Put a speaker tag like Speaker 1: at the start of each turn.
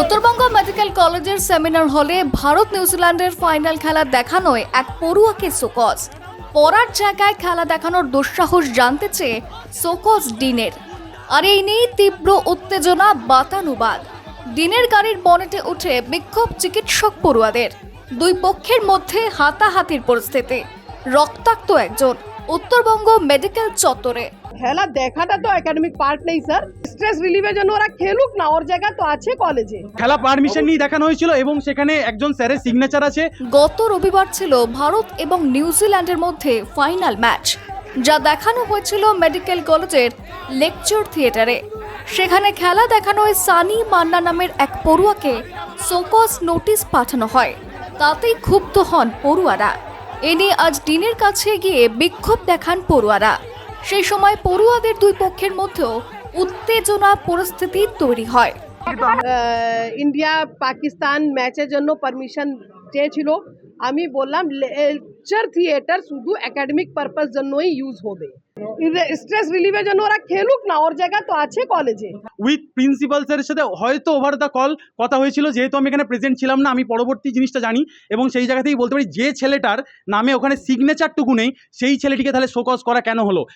Speaker 1: Uttarbanga medical কলেজের seminar হলে ভারত নিউজিল্যান্ডের ফাইনাল খেলা দেখানোয় এক পড়ুয়াকে শোকজ। পড়ার জায়গায় খেলা দেখানোর দুঃসাহস জানতে চেয়ে শোকজ ডিনের। আর এই নিয়ে তীব্র উত্তেজনা বাতানুবাদ। ডিনের গাড়ির বনেটে উঠে বিক্ষোভ চিকিৎসক পড়ুয়াদের। দুই পক্ষের মধ্যে হাতাহাতির পরিস্থিতি। রক্তাক্ত একজন উত্তরবঙ্গ মেডিকেল চত্বরে।
Speaker 2: খেলা দেখাটা তো একাডেমিক পার্ট নেই স্যার। স্ট্রেস রিলিভের জন্য ওরা খেলুক না, ওর জায়গা তো আছে কলেজে।
Speaker 3: খেলা পারমিশন নিয়ে দেখানো হয়েছিল এবং সেখানে একজন স্যারের সিগনেচার আছে।
Speaker 1: গত রবিবার ছিল ভারত এবং নিউজিল্যান্ডের মধ্যে ফাইনাল ম্যাচ, যা দেখানো হয়েছিল মেডিকেল কলেজের লেকচার থিয়েটারে। সেখানে খেলা দেখানোয় সানি মান্না নামের এক পড়ুয়াকে শোকজ নোটিশ পাঠানো হয়। তাতেই ক্ষুব্ধ হন পড়ুয়ারা। এ নিয়ে আজ ডিনের কাছে গিয়ে বিক্ষোভ দেখান পড়ুয়ারা। সেই সময় পড়ুয়াদের দুই পক্ষের মধ্যেও উত্তেজনা পরিস্থিতি তৈরি হয়।
Speaker 2: ইন্ডিয়া পাকিস্তান ম্যাচের জন্য পারমিশন চেয়েছিল। আমি বললাম লেকচার থিয়েটার শুধু একাডেমিক পারপাস জন্যই ইউজ হবে। স্ট্রেস রিলিভের জন্য ওরা খেলুক না, ওর জায়গা তো আছে কলেজে।
Speaker 3: উইথ প্রিন্সিপালসের সাথে হয়তো ওভার দ্য কল কথা হয়েছিল, যেহেতু আমি এখানে প্রেজেন্ট ছিলাম না। আমি পরবর্তী জিনিসটা জানি এবং সেই জায়গা থেকেই বলতে পারি যে ছেলেটার নামে ওখানে সিগনেচারটুকু নেই, সেই ছেলেটিকে তাহলে শোকজ করা কেন হলো।